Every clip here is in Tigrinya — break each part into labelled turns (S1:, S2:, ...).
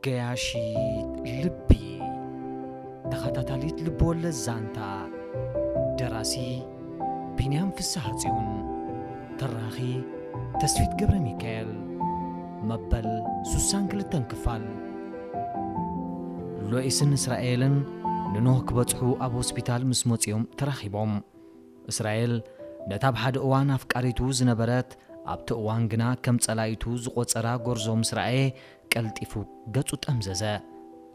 S1: قياشي لبي تخطاتاليت لبول الزانتا دراسي بنيام في السهاتيون تراخي تسفيت قبر ميكال مبل سوسان كلتن كفال لوئيسن إسرائيلن ننوه كبتحو أبو سبيتال مسموتيوم تراخيبهم إسرائيل نتاب حد أوان أفكاريتو زنبرات أبت أوان جنا كم تلاقيتو زقوت سرا غرزوم إسرائيل قلتيفو قطوت أمززة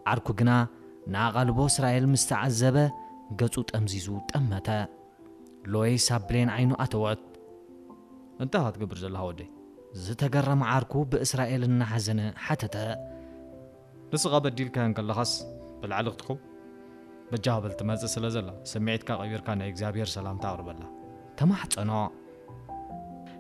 S1: عركو جنا ناغالبو إسرائيل مستعذبة قطوت أمزيزو تأمتا لوي سابلين عينو أتوت انتهت قبر زلها ودي زتقرم عاركو بإسرائيل النحزنة حتى
S2: نسغا بديل كان كاللخص بالعلقتكم بجابل تمازة سلازلا سمعت كغير كان إكزابير سلام تعرب الله
S1: تمحت أنا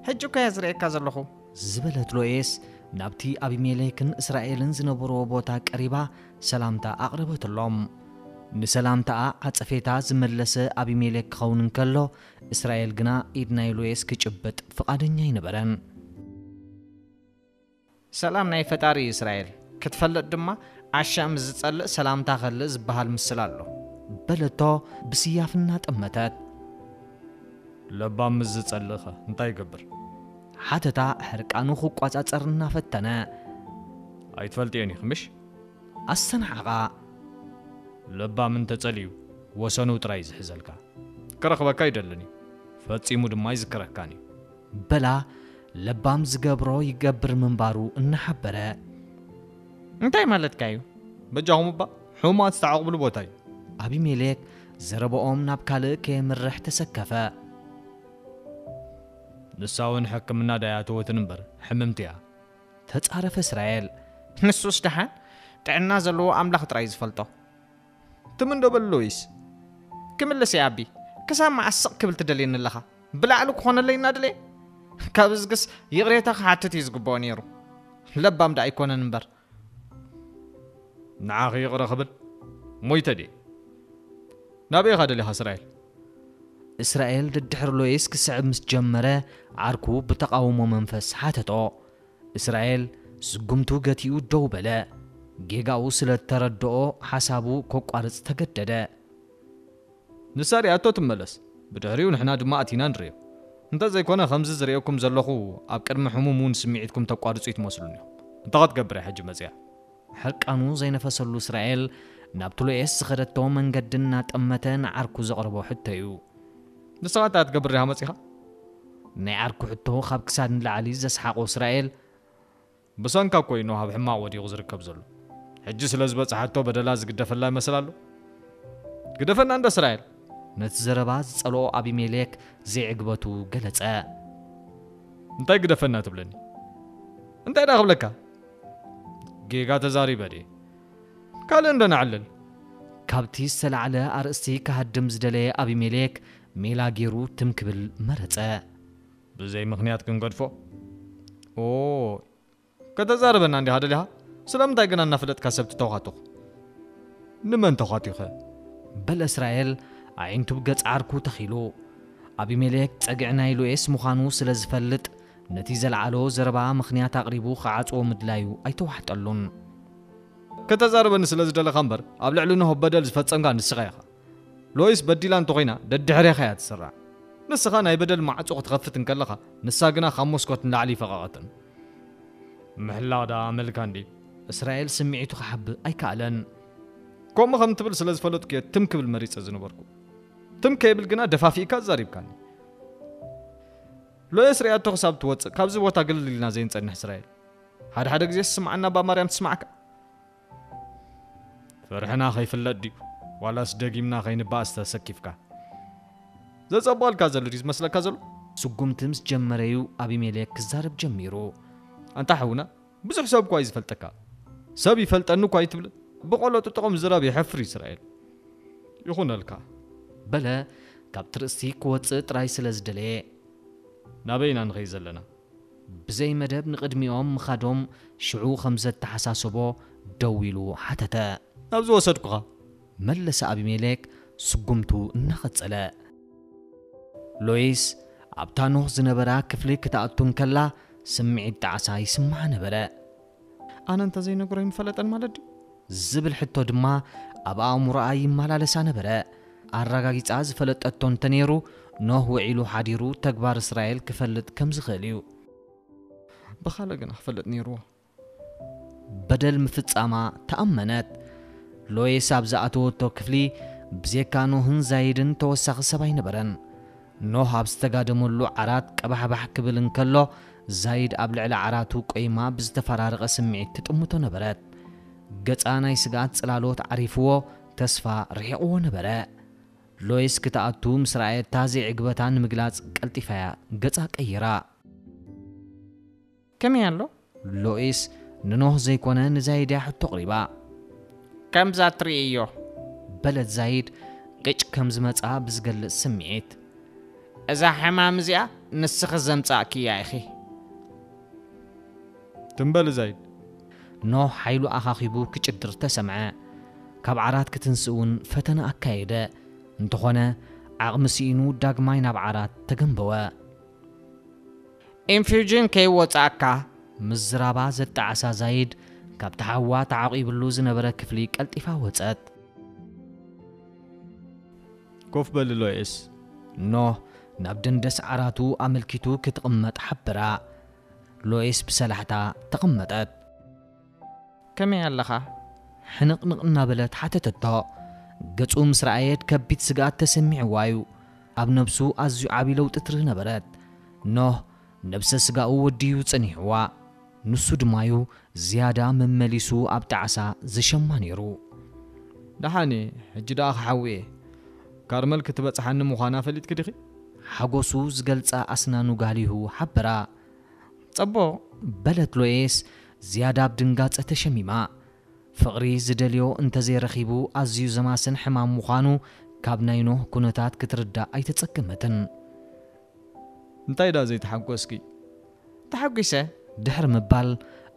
S2: حجو كيزريك كازلخو
S1: زبلت لويس نابتي أبي ميليكن إسرائيلن زنبرو بوتا قريبا سلامتا أقربت اللهم نسلامتا عطفيتا زملسه أبي ميليك خونن كلو إسرائيل جنا إدناي لويس كجبت فقادنيا ينبرن
S2: سلام ناي فتاري إسرائيل كتفلت دما عشام زتصل سلامتا خلص بهالمسلالو
S1: بلتو بسيافنا تأمتات
S2: لبام زتصلخه انتا يقبر
S1: حتى حرقانو خو قواصاصرنا فتنا
S2: ايتفلطيني خمش
S1: السنعقا
S2: لبام انت تصليو وسنو تراي زحزلكا كرخبك يدلني فصيمو دما يذكركاني
S1: بلا لبام زغبرو يغبر منبارو انحبره
S2: انتي مالت كايو بجاهم با حوما تستعقبلو بوتاي
S1: ابي ميلك زربوم نابكال كيمرح تسكفه
S2: نساون حكمنا داياتو تنبر حممتيا
S1: تتصارف اسرائيل
S2: نسوس دحان تعنا زلو املاخ ترايز فلطو تمن دبلويس كملس يا ابي كسام عسق كبل تدلين لها بلعلو كون لينا دلي كابزقس يغريتا حاتت يزغبو نيرو لبام دا يكون نمبر نعاخي يغرى خبل مويتدي نابي غادي لها
S1: إسرائيل ددحر لويس كسعب مسجمرة عركو بتقاومو منفس حاتتو إسرائيل سقمتو قتيو دوبلا جيغاو سلت تردو حسابو كوكوارز تقدد
S2: نساري أتو تملس بدهريو نحنا دما أتينا نريو انت زي كونا خمز زريوكم زلخو أبكرم حمومون سميعتكم تقوارز يتموصلوني انت غاد قبري حج مزيا
S1: حرقانو زي نفسلو إسرائيل نابتو لويس خدتو من قدنا تأمتن عركو زغربو حتى
S2: نسوات أتقبر يا مسيحة
S1: نعركو حتو خاب كسادن لعلي زسحاقو إسرائيل
S2: بسانكا كوينو هاب حما ودي غزرك كبزلو حجس لزبط حتو بدلاز قدف الله مسلالو قدفنا عند إسرائيل
S1: نتزرباز صلو أبي ميليك زي عقبتو قلت
S2: انتي قدفنا تبلني انتي داخل لك جيغا تزاري بدي قال عندنا علل
S1: كابتي السلعلة أرأسي كهدم زدلي أبي ميليك ميلا جيرو تمكبل مرتة
S2: بزي مخنيات كنقدفو اوه كتزاربنا عندي هذا لها سلام تايقنا نفلت كسبت توخاتو نمن توخاتي خا
S1: بل إسرائيل عين تبقت عاركو تخيلو أبي ميليك تقعنا يلو اسمو خانو سلزفلت نتيزة العالو زربا مخنيات أقريبو خاعتو مدلايو أي توحت اللون
S2: كتزاربن سلازدل خمبر أبلعلونه بدل زفتسنغا نسخيخا لويس بديلان توغينا ددحري خيات سرع نسخا ناي بدل معصوق تخفت نكلخا نساقنا خمسكوت نلعلي فقاقتن محلا دا ملكاندي
S1: إسرائيل سمعيتو خحب أي كالن
S2: كوم خمتبل سلاز فلوت كي تمك بالمريض زنبركو تمك يبلغنا دفافيكا زاريب كاني لو يسري اتو حساب توص كابز بوتا قللنا زين صنح اسرائيل هاد غزي سمعنا بمريم تسمعك فرحنا خايف اللدي ولا سدقيمنا خاين باس تسكيفكا زصبال كازل ريز مسلا كازل
S1: سقمتمس جمريو ابي ميليك زارب جميرو
S2: انت حونا بزح حساب كويس فلتكا سبي فلتنو كويس تبل بقولو تطقم زراب يحفر اسرائيل يخون لك
S1: بلا كابترسي كوص طراي سلازدلي
S2: نابينا نغيزلنا
S1: بزي مدب نقدميهم مخادهم شعو خمسة تحساسبو دويلو حتتا
S2: أبزو صدقها
S1: ملس أبي ميليك سقمتو نخصلا لويس أبتانوه زنبرا كفلي كتاعتون كلا سمعي التعسا يسمع نبرا
S2: أنا أنت زي نقرين فلتن مالدي
S1: ዝብል ሕቶ ድማ ኣብ ኣእሙሮኣ ይመላለሳ ነበረ ኣረጋጊጻ ዝፈለጠቶ እንተነይሩ ኖህ ውዒሉ ሓዲሩ ተግባር እስራኤል ክፈልጥ ከም ዝኽእል እዩ
S2: بخالق أنا فلت نيرو
S1: በደል ምፍጻማ ተኣመነት ሎይስ ኣብ ዝኣተወቶ ክፍሊ ብዜካ ኖህን ዛይድን ተወሳኺ ሰብ ኣይነበረን ኖህ ኣብ ዝተጋደመሉ ዓራት ቀባሕባሕ ክብል እንከሎ ዛይድ ኣብ ልዕሊ ዓራቱ ቆይማ ብዝተፈራረቐ ስምዒት ትጥምቶ ነበረት ገጻ ናይ ስጋት ጽላሎት ዓሪፍዎ ተስፋ ርሒቕዎ ነበረ ሎይስ ክትኣቱ ምስ ረኣየታ ዘይዕግበታ ንምግላጽ ቀልጢፋያ ገጻ ቀይራ
S2: كم يالو
S1: ሎይስ ንኖህ ዘይኮነ ንዛይድ ሕቶ ቕሪባ
S2: كم زاتري إيوه
S1: በለት ዛይድ ቅጭ ከም ዝመጻ ብዝገልጽ ስምዒት
S2: إذا حمام زيا نسخ الزمتاكي يا أخي تنبل زايد
S1: ኖህ ሓይሉ ኣኻኺቡ ክጭድር ተሰምዐ ካብ ዓራት ክትንስኡን ፈተና ኣካየደ እንተኾነ ዓቕሚ ሲኢኑ ዳግማይ ናብ ዓራት ተገንበወ
S2: ኢንፊውጅን ከይወጻእካ
S1: ምዝራባ ዘጣዓሳ ዛይድ ካብ ተሓዋ ተዓቂብሉ ዝነበረ ክፍሊ ቀልጢፋ ወጸት
S2: ኮፍ በል ሎይስ
S1: ኖህ ናብ ደንደስ ዓራቱ ኣመልኪቱ ክትቕመጥ ሓበራ ሎይስ ብሰላሕታ ተቐመጠት
S2: كم يالخا
S1: ሕንቕንቕ እናበለት ሓተተቶ ገጹ ምስ ረኣየት ከቢድ ስጋኣት ተሰሚዕዋዩ ኣብ ነብሱ ኣዝዩ ዓብዪ ለውጢ ትርኢ ነበረት ኖህ ነብሰ ስጋኡ ወዲዩ ጸኒሕዋ ንሱ ድማዩ ዝያዳ መመሊሱ ኣብ ጣዕሳ ዝሸማ ነይሩ
S2: دحاني ሕጂ ደኣ ክሓውየ ካርመል ክትበጽሓኒ ምዃና ፈሊጥ ክድኺ
S1: ሓጎሱ ዝገልጻ ኣስናኑ ጋሊሁ ሓበራ
S2: ጽቡቕ
S1: በለት ሎይስ ዝያዳ ብድንጋጸ ተሸሚማ ፍቕሪ ዝደልዮ እንተዘይረኺቡ ኣዝዩ ዘማስን ሕማም ምዃኑ ካብ ናይ ኖህ ኩነታት ክትርዳእ ኣይተጸገመትን
S2: እንታይ ዳ ዘይተሓጐስኪ ተሓጒሰ
S1: ድሕሪ ምባል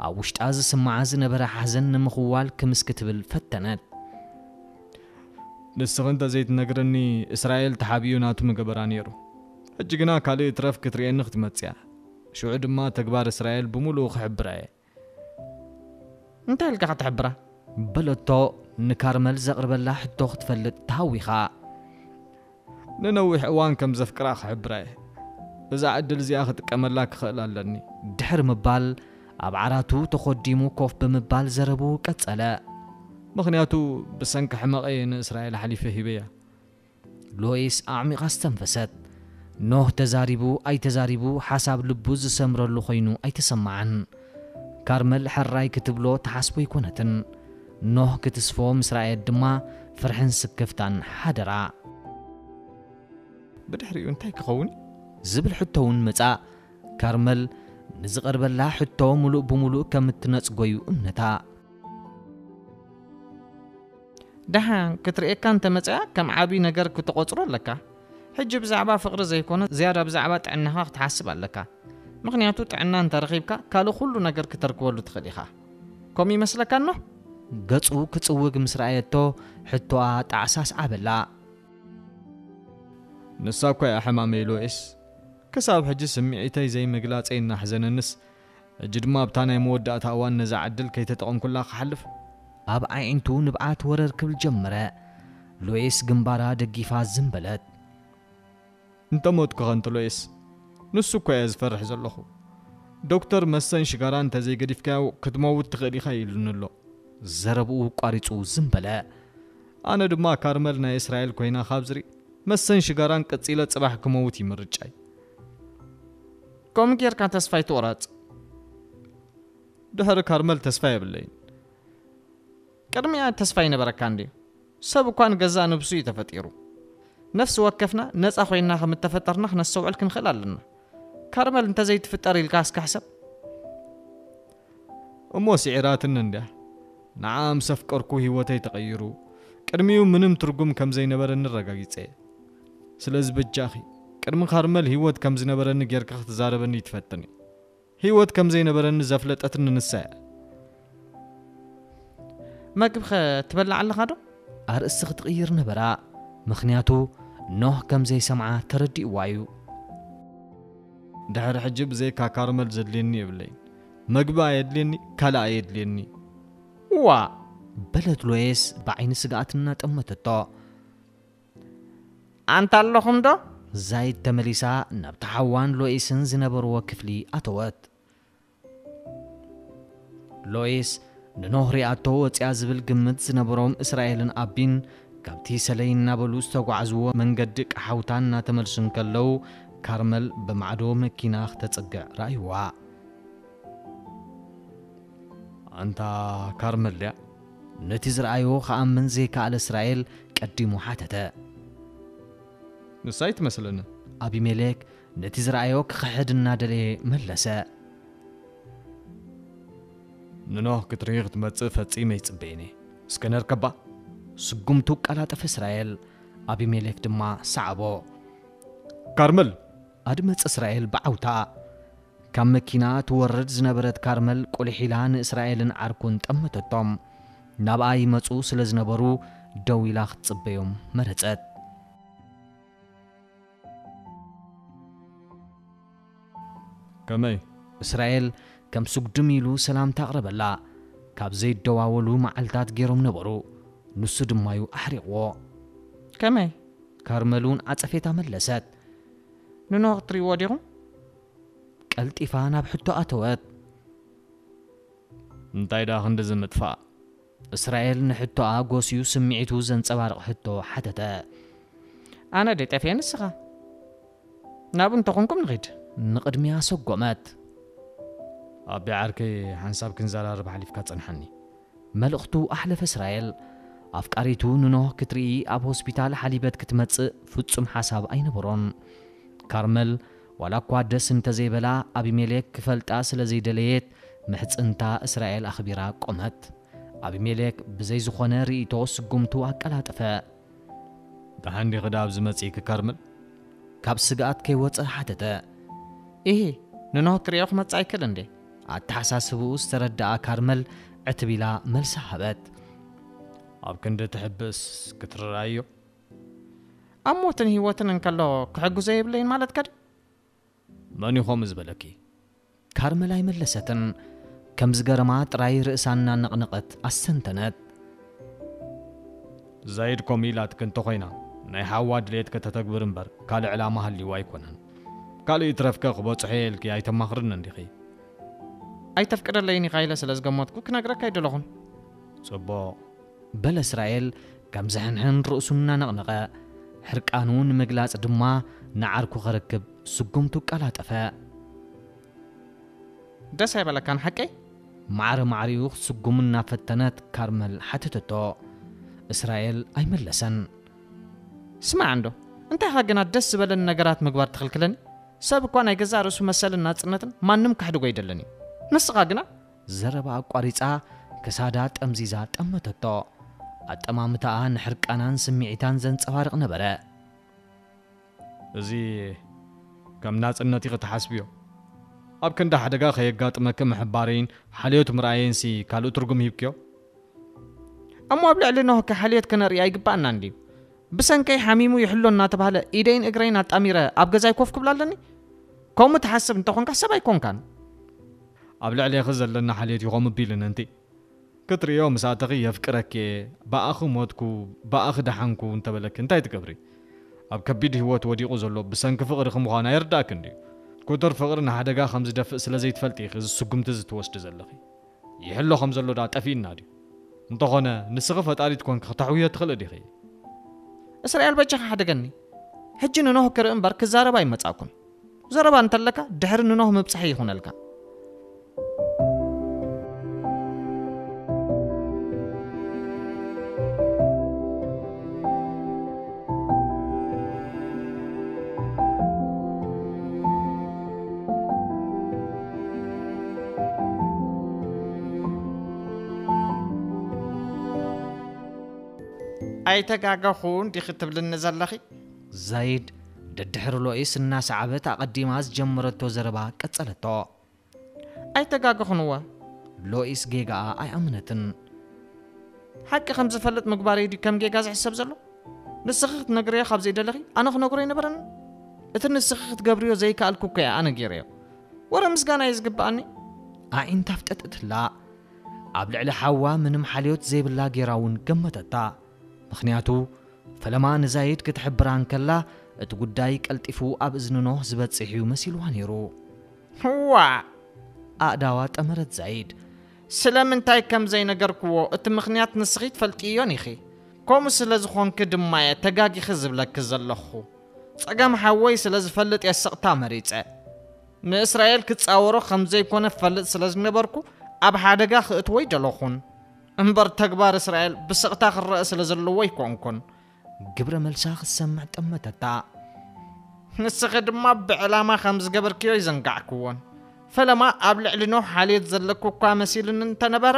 S1: ኣብ ውሽጣ ዝስማዓ ዝነበረ ሓዘን ንምኽዋል ክምስ ክትብል ፈተነት
S2: ንስኽ እንተ ዘይትነግረኒ እስራኤል ተሓቢዩ ናቱ ምገበራ ነይሩ ሕጂ ግና ካልእ ትረፍ ክትርእየኒ ክትመጽያ ሽዑ ድማ ተግባር እስራኤል ብምሉእ ክሕብራ እየ እንታይ ኢልካ ክትሕብራ
S1: በለቶ ንካርመል ዘቕርበላ ሕቶ ክትፈልጥ ተሃዊኻ
S2: ንነዊሕ እዋን ከም ዘፍቅራ ክሕብራ እየ እዛ ዕድል እዚኣ ክጥቀመላ ክኽእል ኣለኒ
S1: ድሕሪ ምባል ኣብ ዓራቱ ተኸዲሙ ኮፍ ብምባል ዘረቡ ቀጸለ
S2: ምኽንያቱ ብሰንኪ ሕመቐየ ንእስራኤል ሓሊፈ ሂበያ
S1: ሎይስ ኣዕሚቓ ዝተንፈሰት ኖህ ተዛሪቡ ኣይተዛሪቡ ሓሳብ ልቡ ዝሰምረሉ ኾይኑ ኣይተሰማዓን ካርመል ሕራይ ክትብሎ ተሓስቦ ይኮነትን ኖህ ክትስፎ ምስ ረኣየት ድማ ፍርሕን ስክፍታን ሓደራ
S2: ብድሕሪኡ እንታይ ክኸውን
S1: ዝብል ሕቶ እውን መጻእ ካርመል ንዝቐርበላ ሕቶ ሙሉእ ብምሉእ ከም እትነጽጎዩ እምነታ
S2: ደሓን ክትርእየካ እንተመጽያ ከም ዓብዪ ነገር ክትቖጽሮ ኣለካ ሕጂ ብዛዕባ ፍቕሪ ዘይኮነ ዝያዳ ብዛዕባ ጥዕናኻ ክትሓስብ ኣለካ ምኽንያቱ ጥዕና እንተረኺብካ ካልእ ኩሉ ነገር ክትርክበሉ ትኽእል ኢኻ ከምኡ ይመስለካ ኖ
S1: ገጹ ክጽውግ ምስ ረኣየቶ ሕቶኣ ጣዕሳስ ዓበላ
S2: ንሳ እኳ እያ ሕማመይ ሎይስ ክሳብ ሕጂ ስምዒተይ ዘይምግላጸይ እናሕዘነንስ ሕጂ ድማ ኣብታ ናይ መወዳእታ እዋን ነዛ ዕድል ከይተጠቐምኩላ ክሓልፍ
S1: ኣብ ዓይንቱ ንብዓት ወረር ክብል ጀመረ ሎይስ ግንባራ ደጊፋ ዝምበለት
S2: እንተሞትኩ ኸንቲ ሎይስ ንሱ እኳ እየ ዝፈርሕ ዘለኹ ዶክተር መሰን ሽጋራ እንተዘይገዲፍካዮ ክትመውት ትኽእል ኢኻ ኢሉኒ ኣሎ
S1: ዘረብኡ ቋሪጹ ዝምበለ
S2: ኣነ ድማ ካርመል ናይ እስራኤል ኮይና ካብ ዝርኢ መሰን ሽጋራን ቀጺለ ጽባሕ ክመውት ይምርጫይ ከምኡ ጌርካ ተስፋ ይትቑረጽ ድሕሪ ካርመል ተስፋ የብለይን ቅድሚያ ተስፋ ይነበረካ እንድዩ ሰብ እኳ ንገዛ ንብሱ እዩ ተፈጢሩ ነፍሲ ወከፍና ነፃ ኮይና ከም እተፈጠርና ክነስተውዕል ክንኽእል ኣለና ካርመል እንተዘይትፍጠር ኢልካ እስካሕሰብ እሞ ስዒራትን እንድያ ንዓ ምስ ኣፍቀርኩ ህይወተይ ተቐይሩ ቅድሚኡ ምንም ትርጉም ከም ዘይነበረኒ ረጋጊጸ ስለዚ በጃኺ ቅድሚ ካርመል ህይወት ከም ዝነበረኒ ጌርካ ክትዛረበኒ ይትፈትኒ ህይወት ከም ዘይነበረኒ ዘፍለጠትኒ ንሳ እያ መግብኸ ትበላዕ ኣለኻ ዶ
S1: ኣርእሲ ክትቕይር ነበራ ምኽንያቱ ኖህ ከም ዘይሰምዓ ተረዲእዋ እዩ
S2: ድሕሪ ሕጂ ብዘይካ ካርመል ዘድልየኒ የብለይን مقبا يدليني كلا يدليني
S1: بلت لويس بعين سقاتنا تمتتو
S2: أنت اللهم دو
S1: زايد تمليسا نبتحوان لويسن زنبرو كفلي أتوات لويس ننهري أتو وتيازبل قمت زنبروم إسرائيلن أبين كابتي سلين نابلو استوقعزو من قدك حوتان تملسن كاللو كارمل بمعدو مكيناخ تتسقع رأيوا
S2: أنت كارمل يا
S1: نتيزر أيو خأمن زيكا على إسرائيل قدمو حاتتا
S2: نسايت مثلا
S1: أبي ملك نتيزر أيو كخحد النادلي ملسا
S2: ننوه كتريغ تمتص فصيمه يصبيني اسكنر كبا
S1: سقمتو قلاطف إسرائيل أبي ملك دما صعبو
S2: كارمل
S1: أدمت إسرائيل بعوتا كم مكينة تورد زنبرت كارمل قلحيلان إسرائيلن عركون تمتتم نابعي مصو سلزنبرو دويلا ختصبيوم مرتت
S2: كمي
S1: إسرائيل كم سقدميلو سلام تقرب لا كاب زيد دواولو معلتات جيروم نبرو نسو دمايو أحرقو
S2: كمي
S1: كارملون عطفيتا ملست
S2: ننوه طري وديهم
S1: قلت إفانا بحطو أتوات
S2: انتاي دا خند زمتفا
S1: إسرائيل نحطو آغوسيو سمعيتو زنصبارق حطو حتتا
S2: أنا دي تفين السخا نابن تخونكم نغيد
S1: نقدميا سقومات
S2: أبي عاركي حنساب كنزال أربع ليف كاتنحني
S1: ملقتو أحلف إسرائيل أفكاريتو ننوه كتري أب هوسبيتال حليبت كتمتص فتصم حساب أين برون كارمل ولا قادس انت زي بلا أبي ملك كفلتا سلزي دليت محت انتا إسرائيل أخبيرا قمت أبي ملك بزي زخونة ريتو سقمتو أكلات أفا
S2: دهاني غداب زمتيك كارمل
S1: كاب سقات كي وطأ حتتا
S2: إيه ننوه كريوخ متسعي كلندي
S1: التحساسبو استردع كارمل اعتبلا ملسا حبت
S2: أب كنت تحبس كتر رأيو أموتن هيوتن انكالو كحقو زي بلين مالت كد ماني خومز بلكي
S1: كارمل أي ملستن كمز قرمات راي رئسانا نقنقت السنتنت
S2: زايد كوميلات كنتو خينا ناي حواد ليت كتتكبر مبر كالي علامها اللي وايكونن كالي يترفك خبوت حيلك يا يتمخرن ندخي أي تفكر ليني خايلة سلز قمتكو كنقرأ كايدو لغن صبو
S1: بل إسرائيل كم زحنحن رؤسنا نغنغا حرقانون مقلاص دما نعاركو خركب سقمتو قالات أفا
S2: دس هيبالا كان حكي
S1: معريوخ سقمنا فتنات كارمل حتتتو إسرائيل أي ملسن
S2: اسمع عنده انت حقنا دس بل النقرات مقبار تخلكلني سابق وانا يقزا رسو مسال الناس انتن ما نمك حدو قيدلني نسقاقنا
S1: زربا قاريصا كسادات أمزيزات أمتتو أتمامتا نحرقانان سميعتان زنصبارق نبره
S2: زي كم ناس انتي تحسبيو اب كندا حدقا خيقاطمك محبارين حاليوت مرايين سي كالو ترغم يبكيو امو ابلع لنه كحاليت كنري يقبانا ندي بسنكي حميمو يحلونا تبهله ايدين اقرين اتاميره اب غزاي كوف كبلالني كوم تحسب انت كون كسب يكون كان ابلع لي خزل لنا حاليت يقوم بيلن انت كتر يوم ساعتغي يفكرك باخو موتكو باخ دحنكو انت بلك انت تقبري اب كبيد هوت وديقو زلو بسنك فقر خمخانا يرداك ندي كتر فقرنا حدقا خمس دفء سلازي تفلتي خز سقمت زتوسد زلخي يحلو خمزلو دا طفينا دي انت هنا نسخ فطاري تكون خطحويه تخل دي خي اسرائيل بجح حدقني حجن نوه كرم برك زاربا يمصاكم زربا انت لك دحر نوه مبصحي يخونلك أي تقاقخون دي خطب للنزلخي
S1: زايد ددحر لوئيس الناس عبت قديماز جمرتو زربا قصلتو
S2: أي تقاقخون هو
S1: لوئيس جيغا أي أمنتن
S2: حق خمس فلت مقباري دي كم جيغاز حساب زلو نسخت نقريا خبزي دلخي أنا خنقري نبرن اتن نسخت قبريو زي كالكوكيا أنا جيريو ورا مسقانا يزقباني
S1: ኣዒን ታፍጠጥትላ ኣብ ልዕሊ ሓዋ ምንም ሓልዮት ዘይብላ ጌራውን ገመተታ ምኽንያቱ ፈለማ ንዛይድ ክትሕብራን ከላ እቲ ጉዳይ ቀልጢፉ ኣብ እዝኒ ኖህ ዝበጽሕ እዩ መሲልዋ ነይሩ
S2: ዋ
S1: ኣእዳዋ ጠመረት ዛይድ
S2: ስለምንታይ ከም ዘይነገርክዎ እቲ ምኽንያት ንስኺ ትፈልጥዮን ኢኺ ከምኡ ስለ ዝኾንክ ድማ ተጋጊኺ ዝብለክ ዘለኹ ጸገም ሓወይ ስለ ዝፈልጥ የስቕታ መሪፀ ንእስራኤል ክጻወሮ ከም ዘይኮነ ፈልጥ ስለ ዝነበርኩ ኣብ ሓደጋ ክእትወ ይደለኹን እምበር ተግባር እስራኤል ብስቕታ ክረአ ስለ ዘለዎ ይኮንኩን
S1: ግብረ መልሳ ክሰምዕ ጠመተታ
S2: ንስኺ ድማ ብዕላማ ከም ዝገበርክዮ ይዘንጋዕክዎን ፈለማ ኣብ ልዕሊ ኖህ ሓልየት ዘለኩ እኳ መሲልን እንተነበረ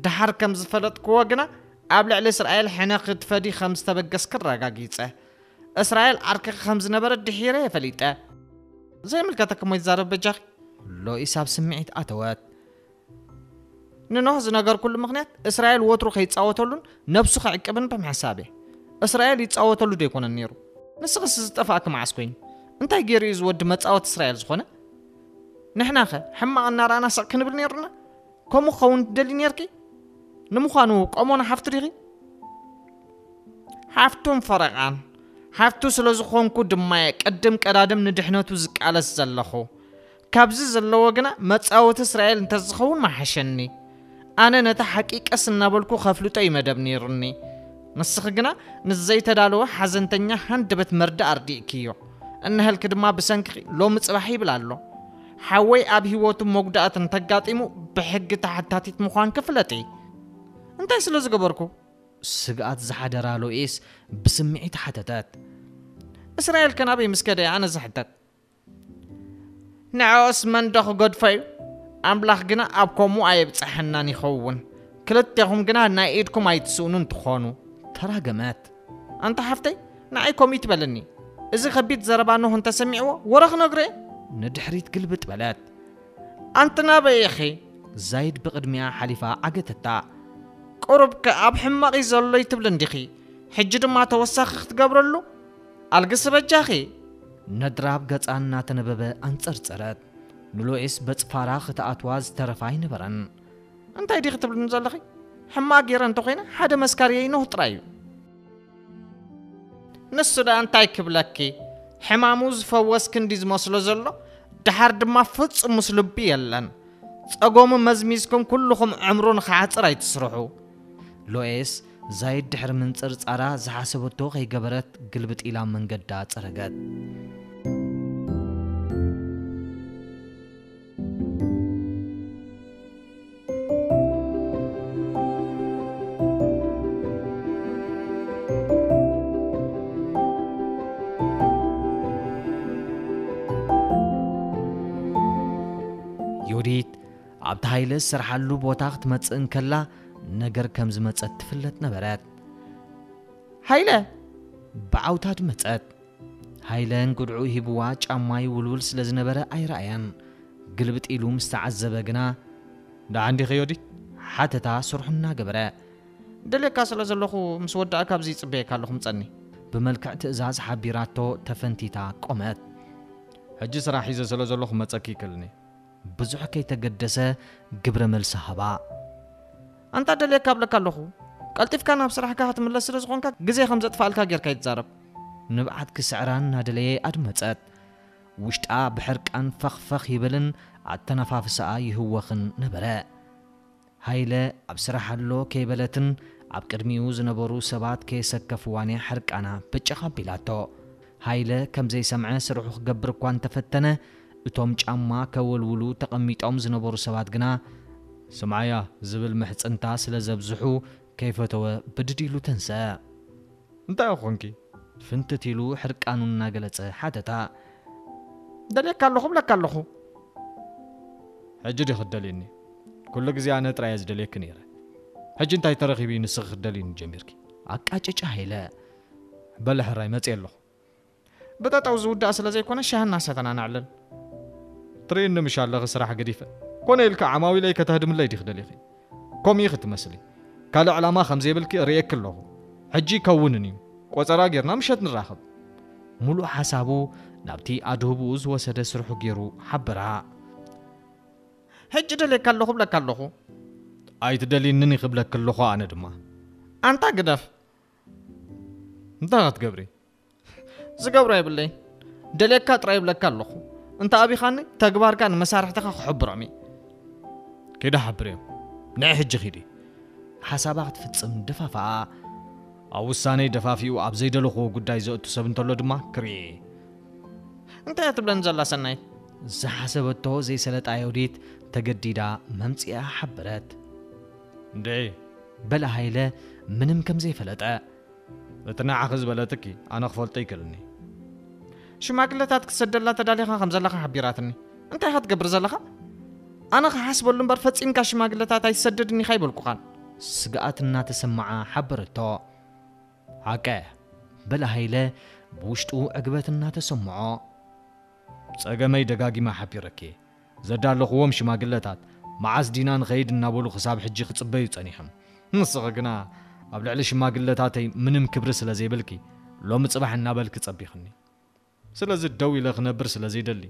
S2: ድሓር ከም ዝፈለጥክዎ ግና ኣብ ልዕሊ እስራኤል ሕነ ክትፈዲ ከም ዝተበገስክ ረጋጊፀ እስራኤል ዓርክኺ ከም ዝነበረ ድሒረ የፈሊጠ ዘይምልከተክ ሞ ይዛረብ በጃኺ
S1: ሎኢስ ኣብ ስምዒት ኣተወት
S2: ንኖህ ዝነገርኩሉ ምኽንያት እስራኤል ወትሩ ከይፃወተሉን ነብሱ ክዕቅብን ብምሕሳብ እስራኤል ይፃወተሉ ደይኮነን ነይሩ ንስኽስ ዝጠፋእክ መዓስ ኮይኑ እንታይ ገይሩ እዩ ዝወዲ መፃወት እስራኤል ዝኾነ ንሕና ኸ ሕማቕ እናረኣና ስቕ ክንብል ነይሩና ከምኡ ክኸውን ትደሊ ነርኪ ንምዃኑ ቆሞና ሓፍቱ ዲኺ ሓፍቱን ፈረቓን ሓፍቱ ስለ ዝኾንኩ ድማ ቅድም ቀዳድም ንድሕነቱ ዝቃለስ ዘለኹ ካብዚ ዘለዎ ግና መፃወት እስራኤል እንተዝኸውን ማሓሸኒ ኣነ ነታ ሓቂቀስ እናበልኩ ከፍልጦ ይመደብ ነይሩኒ ንስኺ ግና ንዘይተዳለወ ሓዘንተኛ ሃንደበት መርዳእ ኣርዲእክዮ እንህልክ ድማ ብሰንኪ ሎሚ ጽባሕ ይብል ኣሎ ሓወይ ኣብ ህይወቱ መጉዳእት እንተጋጢሙ ብሕጊ ተሓታቲት ምዃን ክፍለጥ እንታይ ስለ ዝገበርኩ
S1: ስግኣት ዝሓደራ ሎኢስ ብስምዒት ሓተተት
S2: እስራኤል ከናበይ ምስከደያ ኣነ ዝሕተት ንዕኦስ መንደኽ ጎድፈዩ ኣምላኽ ግና ኣብ ከምኡ ኣየብፅሐናን ይኸውን ክልቴኹም ግና ናይ ኢድኩም ኣይትስኡኑን ትኾኑ
S1: ተራገመት
S2: ኣንተ ሓፍተይ ንዓይ ከምኡ ትበለኒ እዚ ከቢድ ዘረባ ኖህ እንተሰሚዕዎ ወረኽ ነግረ
S1: ንድሕሪት ግልብጥ በለት
S2: ኣንተ ናበይ ኢኺ
S1: ዛይድ ብቕድሚያ ሓሊፋ ዓገተታ
S2: ቁርብከ ኣብ ሕማቕ ዘሎ ይትብል እንዲኺ ሕጂ ድማ ተወሳኺ ክትገብረሉ ኣልግስ በጃኺ
S1: ነድራብ ገጻ እናተነበበ ኣንጸርጸረት ንሎኢስ በጽፋራ ክትኣትዋ ዝተረፋ ይነበረን
S2: እንታይ ዲኺ ትብልኒ ዘለኺ ሕማቕ ጌረ እንተኾይነ ሓደ መስካርየ ኖህ ጥራይ እዩ ንሱ ዳ እንታይ ክብለኪ ሕማሙ ዝፈወስ ክንዲ ዝመስሎ ዘሎ ድሓር ድማ ፍጹም ምስ ልቢ የለን ጸጎሙ መዝሚዝኩም ኩልኹም ዕምሩ ንኽዓፅር ኣይትስርሑ
S1: ሎኤስ ዛይድ ድሕሪ ምንፅርፃራ ዝሓሰበቶ ከይገበረት ግልብጥ ኢላ መንገዳ ፀረገት ዮዲት ኣብቲ ሃይለ ዝሰርሓሉ ቦታ ክትመፅእ እንከላ ነገር ከም ዝመፀት ትፍለጥ ነበረት
S2: ሃይለ
S1: ብዓውታ ድመፀት ሃይለን ጉድዑ ሂብዋ ጫማይ ውልውል ስለ ዝነበረ ኣይረኣያን ግልብጥ ኢሉ ምስ ተዓዘበ ግና ዳዓንዲ ዮዲት ሓተታ ስርሑና ገበረ
S2: ደለካ ስለ ዘለኹ ምስ ወዳእካ ኣብዚ ይፅበየካ ኣለኹ ምፀኒ
S1: ብመልክዕ ትእዛዝ ሓቢራቶ ተፈንቲታ ቆመት
S3: ሕጂ ስራሕ ሒዘ ስለ ዘለኹ መፀኪ ይክልኒ
S1: ብዙሕ ከይተገደሰ ግብረ መልሲ ሃባ
S2: ኣንታ ደለካ ብለካ ኣለኹ ቀልጢፍካ ናብ ስራሕካ ክትምለስ ስለ ዝኾንካ ግዜ ከም ዘጥፋእልካ ጌርካ ይትዛረብ
S1: ንብዓት ክስዕራን ናደለየ ኣድመፀት ውሽጣ ብሕርቃን ፈኽፈኽ ይብልን ኣተነፋፍስኣ ይህወኽን ነበረ ሃይለ ኣብ ስራሓሎ ከይበለትን ኣብ ቅድሚኡ ዝነበሩ ሰባት ከየሰከፍዋን ሕርቃና ብጭኻ ኣቢላቶ ሃይለ ከምዘይሰምዐ ስርሑ ክገብር እኳ እንተፈተነ እቶም ጫማ ከወልውሉ ተቐሚጦም ዝነበሩ ሰባት ግና ስምዓያ ዝብል ምሕፅንታ ስለ ዘብዝሑ ከይፈተወ ብድዲሉ ተንሰ
S3: እንታይ ኮንኪ
S1: ፍንትት ኢሉ ሕርቃኑ እናገለጸ ሓተታ
S2: ደለካ ኣለኹ ብለካ ኣለኹ
S3: ሕጂ ዲ ክደልየኒ ኩሉ ግዜ ኣነ ጥራየ ዝደልየክ ነይረ ሕጂ እንታይ ተረኺቢ ንስኺ ክደልየኒ ጀሚርኪ
S1: ኣቃጭጫ ሃይለ
S3: በልሕራይ መፅእ ኣለኹ
S2: ብጠጠው ዝውዳእ ስለ ዘይኮነ ሻህና ሰተና ናዕለን
S3: ትርኢኒ ምሻ ኣለኺ ስራሕ ገዲፈ ኮነ ኢልካ ዓማዊለይ ከተህድምለይ ዲ ክደልየኺ ከምኡ ክትመስሊ ካልእ ዕላማ ከምዘይብልኪ ርኤክ ኣለኹ ሕጂ ከውንን እዩ ቆፀራ ጌርና ምሸት ንራኸብ
S1: ሙሉእ ሓሳቡ ናብቲ ኣድህብኡ ዝወሰደ ስርሑ ገይሩ ሓበራ
S2: ሕጂ ደልየካ ኣለኹ ብለካ ኣለኹ
S3: ኣይትደልይንኒ ክብለክ ኣለኹ ኣነ ድማ
S2: ኣንታ ግደፍ
S3: እንታይ ክትገብሪ
S2: ዝገብሮ የብለይ ደልየካ ጥራይ ብለካ ኣለኹ እንታ ኣቢኻኒ ተግባርካ ንመሳርሕትኻ ክሕብሮም
S3: ከይዳ ሓብር እዮም ንዕ ሕጂ ኺዲ
S1: ሓሳባ ክትፍጽም ደፋፍኣ
S3: ኣብ ውሳነይ ደፋፊኡ ኣብ ዘይደለኽዎ ጉዳይ ዘእቱ ሰብ እንተሎ ድማ ክርኢ
S2: እንታይ ትብለኒ ዘላ ሰናይት
S1: ዝሓሰበቶ ዘይሰለጣ ዮዲት ተገዲዳ መምጽኣ ሓበረት
S3: እንዴ
S1: በላ ሃይለ ምንም ከም ዘይፈለጠ
S3: እቲ ንዓኺ ዝበለትኪ ኣነ ክፈልጦ ይክእልኒ
S2: ሽማግለታት ክሰደላ ተዳሊኻ ከም ዘለኻ ሓቢራትኒ እንታይ ኢኻ ትገብር ዘለኻ ኣነ ክሓስበሉ እምበር ፈጺምካ ሽማግለታት ኣይትሰደድኒ ኢኻ ይበልኩኻን
S1: ስግኣት እናተሰማዓ ሓበረቶ ሓቀ በላ ሃይለ ብውሽጡ ዕግበት እናተሰምዖ
S3: ጸገመይ ደጋጊማ ሓቢረኪ ዘዳለኽዎም ሽማግለታት መዓዝ ዲና ንኸይድ እናበሉ ክሳብ ሕጂ ክጽበዩ ጸኒሖም ንስኺ ግና ኣብ ልዕሊ ሽማግለታተይ ምንም ክብሪ ስለ ዘይብልኪ ሎሚ ጽባሕ እናበልኪ ጸቢኽኒ ስለዚ ደው ኢለ ክነብር ስለ ዘይደሊ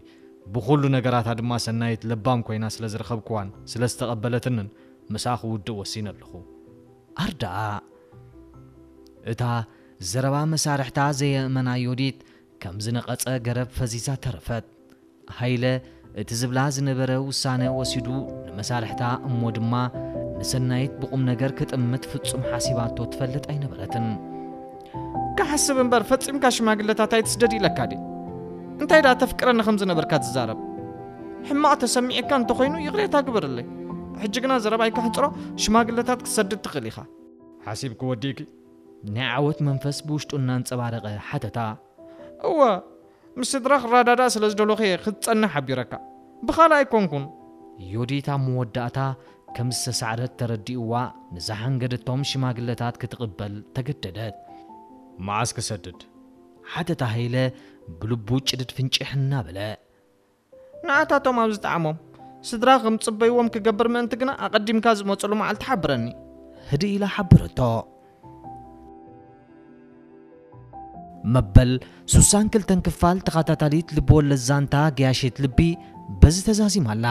S3: ብኹሉ ነገራታ ድማ ሰናይት ልባም ኮይና ስለ ዝረኸብክዋን ስለ ዝተቐበለትንን ምሳ ክውድእ ወሲነ ኣለኹ
S1: ኣርዳኣ እታ ዘረባ መሳርሕታ ዘየእመና ዮዲት ከም ዝነቐጸ ገረብ ፈዚዛ ተረፈት ሃይለ እቲ ዝብላ ዝነበረ ውሳነ ወሲዱ ንመሳርሕታ እሞ ድማ ንሰናይት ብቁም ነገር ክጥምት ፍጹም ሓሲባቶ ትፈልጥ ኣይነበረትን
S2: ክሓስብ እምበር ፈጺምካ ሽማግለታት ኣይትስደድ ኢለካ ዲ እንታይ ዳ ተፍቅረኒ ከም ዝነበርካ ትዛረብ ሕማቕ ተሰሚዕካ እንተኾይኑ ይቕሬታ ግበረለይ ሕጂ ግና ዘረባይካ ሕንፅሮ ሽማግለታት ክሰድድ ትኽእል ኢኻ
S3: ሓሲብ ክወዲኪ
S1: ናይ ዓወት መንፈስ ብውሽጡ እናንጸባረቐ ሓተታ
S2: እወ ምስ ስድራ ክራዳዳ ስለ ዝደለኹ እየ ክትጸንሕ ሓቢረካ ብኻልእ ኣይኮንኩን
S1: ዮዲት ኣብ መወዳእታ ከም ዝተሳዕረት ተረዲእዋ ንዝሓንገደቶም ሽማግለታት ክትቕበል ተገደደት
S3: መዓዝ ክሰድድ
S1: ሓተታ ሃይለ ብልቡ ጭድድ ፍንጭሕ እናበለ
S2: ንኣታቶም ኣብ ዝጠዓሞም ስድራ ከም ጽበይዎም ክገብር ምእንቲ ግና ኣቐዲምካ ዝመጸሉ መዓልቲ ሓብረኒ
S1: ህዲ ኢላ ሓበረቶ መበል 62 ክፋል ተኸታታሊት ልብወለድ ዛንታ ገያሸት ልቢ በዚ ተዛዚማላ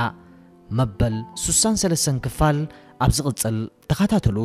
S1: መበል 63 ክፋል ኣብ ዝቕጽል ተኸታተሉ